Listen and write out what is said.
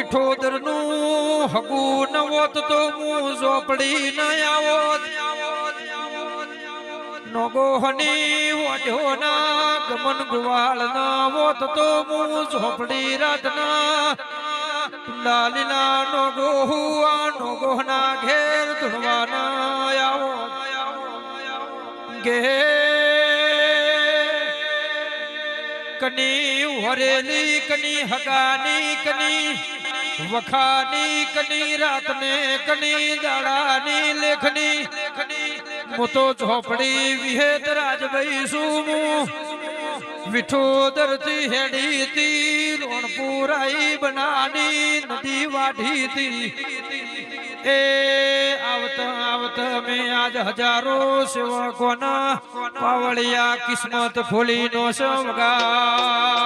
વિઠોદર નું હગુ નવોત તો હું ઝોપડી ન આવોત નોગોહની ઓઢોના ગમન ગુવાળ ના હોત તો હું ઝોપડી રાતના લાલીના નોગોહુઆ નોગોહના ઘેર ધૂણવાના આવો ગે કની વરેલી કની હગાની કની વખાની કની રાતને કની દાડાની લેખની હું તો ઝોપડી વિહેત રાજભાઈ શું વિઠોદર થી હેડી તી રોણપુરાઈ બનાની નદી વાઢી તી એ આવત આવત મેં આજ હજારો સેવકોના પાવળિયા કિસ્મત ફૂલી નો સમગા